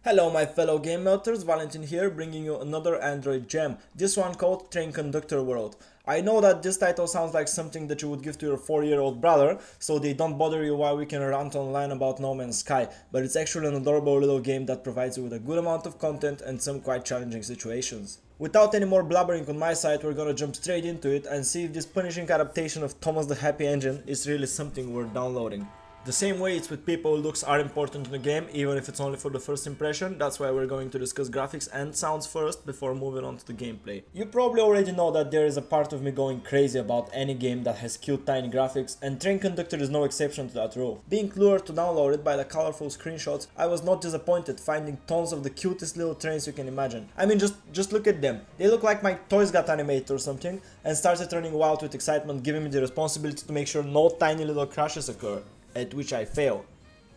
Hello my fellow GameMelters, Valentin here, bringing you another Android gem, this one called Conductor World. I know that this title sounds like something that you would give to your 4-year-old brother, so they don't bother you while we can rant online about No Man's Sky, but it's actually an adorable little game that provides you with a good amount of content and some quite challenging situations. Without any more blabbering on my side, we're gonna jump straight into it and see if this punishing adaptation of Thomas the Happy Engine is really something worth downloading. The same way it's with people, looks are important in the game, even if it's only for the first impression. That's why we're going to discuss graphics and sounds first before moving on to the gameplay. You probably already know that there is a part of me going crazy about any game that has cute tiny graphics, and Train Conductor is no exception to that rule. Being lured to download it by the colorful screenshots, I was not disappointed finding tons of the cutest little trains you can imagine. I mean, just look at them. They look like my toys got animated or something, and started running wild with excitement, giving me the responsibility to make sure no tiny little crashes occur. At which I fail,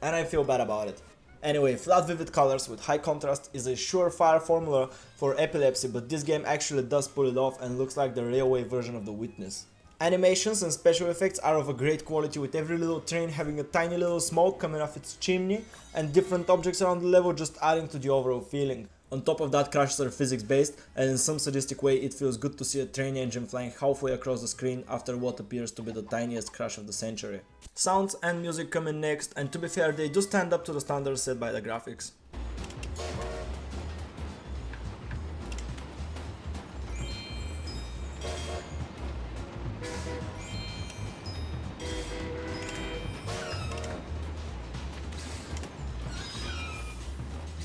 and I feel bad about it. Anyway, flat vivid colors with high contrast is a surefire formula for epilepsy, but this game actually does pull it off and looks like the railway version of The Witness. Animations and special effects are of a great quality, with every little train having a tiny little smoke coming off its chimney and different objects around the level just adding to the overall feeling. On top of that, crashes are physics based, and in some sadistic way it feels good to see a train engine flying halfway across the screen after what appears to be the tiniest crash of the century. Sounds and music come in next, and to be fair, they do stand up to the standards set by the graphics.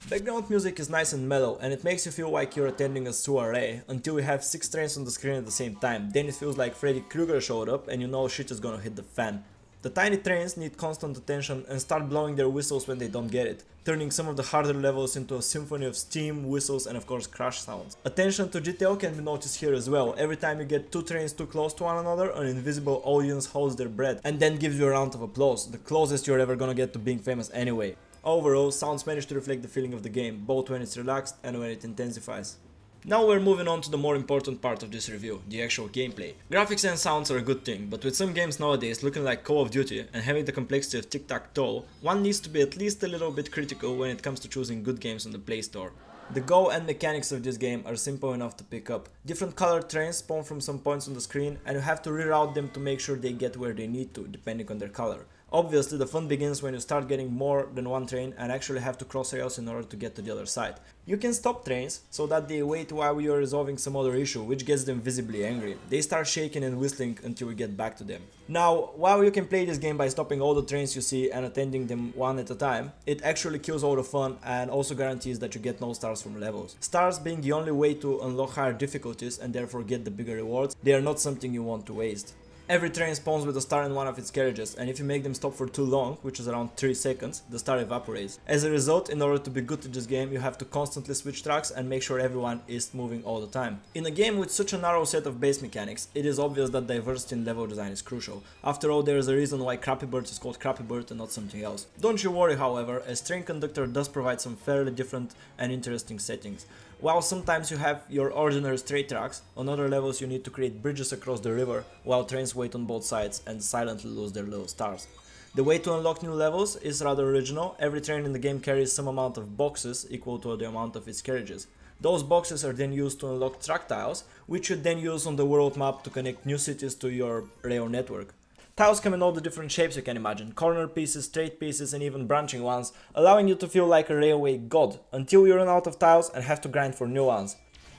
Background music is nice and mellow, and it makes you feel like you're attending a soiree until you have 6 trains on the screen at the same time. Then it feels like Freddy Krueger showed up and you know shit is gonna hit the fan. The tiny trains need constant attention and start blowing their whistles when they don't get it, turning some of the harder levels into a symphony of steam, whistles and of course crash sounds. Attention to detail can be noticed here as well. Every time you get 2 trains too close to one another, an invisible audience holds their breath and then gives you a round of applause, the closest you're ever gonna get to being famous anyway. Overall, sounds manage to reflect the feeling of the game, both when it's relaxed and when it intensifies. Now we're moving on to the more important part of this review, the actual gameplay. Graphics and sounds are a good thing, but with some games nowadays looking like Call of Duty and having the complexity of tic-tac-toe, one needs to be at least a little bit critical when it comes to choosing good games on the Play Store. The go and mechanics of this game are simple enough to pick up. Different colored trains spawn from some points on the screen, and you have to reroute them to make sure they get where they need to, depending on their color. Obviously, the fun begins when you start getting more than one train and actually have to cross rails in order to get to the other side. You can stop trains so that they wait while you are resolving some other issue, which gets them visibly angry. They start shaking and whistling until we get back to them. Now, while you can play this game by stopping all the trains you see and attending them one at a time, it actually kills all the fun and also guarantees that you get no stars from levels. Stars being the only way to unlock higher difficulties and therefore get the bigger rewards, they are not something you want to waste. Every train spawns with a star in one of its carriages, and if you make them stop for too long, which is around 3 seconds, the star evaporates. As a result, in order to be good at this game, you have to constantly switch tracks and make sure everyone is moving all the time. In a game with such a narrow set of base mechanics, it is obvious that diversity in level design is crucial. After all, there is a reason why Crappy Bird is called Crappy Bird and not something else. Don't you worry, however, as Train Conductor does provide some fairly different and interesting settings. While sometimes you have your ordinary straight tracks, on other levels you need to create bridges across the river while trains wait on both sides and silently lose their little stars. The way to unlock new levels is rather original. Every train in the game carries some amount of boxes equal to the amount of its carriages. Those boxes are then used to unlock track tiles, which you then use on the world map to connect new cities to your rail network. Tiles come in all the different shapes you can imagine, corner pieces, straight pieces and even branching ones, allowing you to feel like a railway god, until you run out of tiles and have to grind for new ones.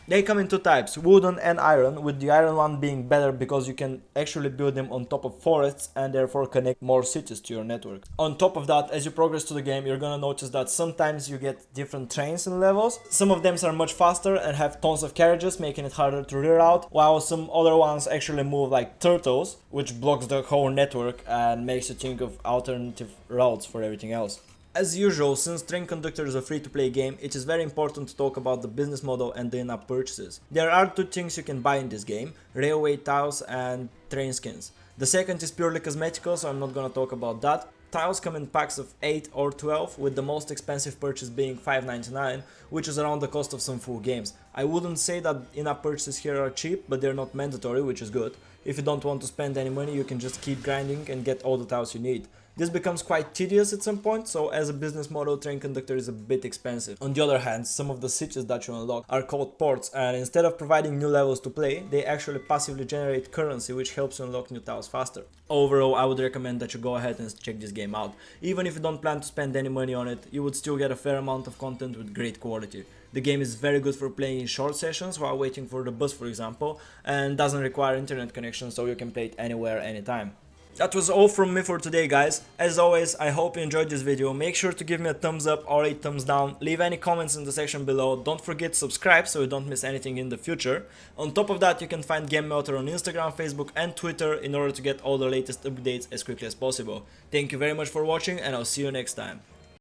They come in 2 types, wooden and iron, with the iron one being better because you can actually build them on top of forests and therefore connect more cities to your network. On top of that, as you progress through the game, you're gonna notice that sometimes you get different trains in levels. Some of them are much faster and have tons of carriages, making it harder to reroute, while some other ones actually move like turtles, which blocks the whole network and makes you think of alternative routes for everything else. As usual, since Train Conductor is a free-to-play game, it is very important to talk about the business model and the in-app purchases. There are 2 things you can buy in this game, railway tiles and train skins. The second is purely cosmetical, so I'm not gonna talk about that. Tiles come in packs of 8 or 12, with the most expensive purchase being $5.99, which is around the cost of some full games. I wouldn't say that in-app purchases here are cheap, but they're not mandatory, which is good. If you don't want to spend any money, you can just keep grinding and get all the tiles you need. This becomes quite tedious at some point, so as a business model, Train Conductor is a bit expensive. On the other hand, some of the switches that you unlock are called ports, and instead of providing new levels to play, they actually passively generate currency, which helps you unlock new tiles faster. Overall, I would recommend that you go ahead and check this game out. Even if you don't plan to spend any money on it, you would still get a fair amount of content with great quality. The game is very good for playing in short sessions while waiting for the bus, for example, and doesn't require internet connection, so you can play it anywhere, anytime. That was all from me for today, guys. As always, I hope you enjoyed this video. Make sure to give me a thumbs up or a thumbs down. Leave any comments in the section below. Don't forget to subscribe so you don't miss anything in the future. On top of that, you can find GameMelter on Instagram, Facebook and Twitter in order to get all the latest updates as quickly as possible. Thank you very much for watching, and I'll see you next time.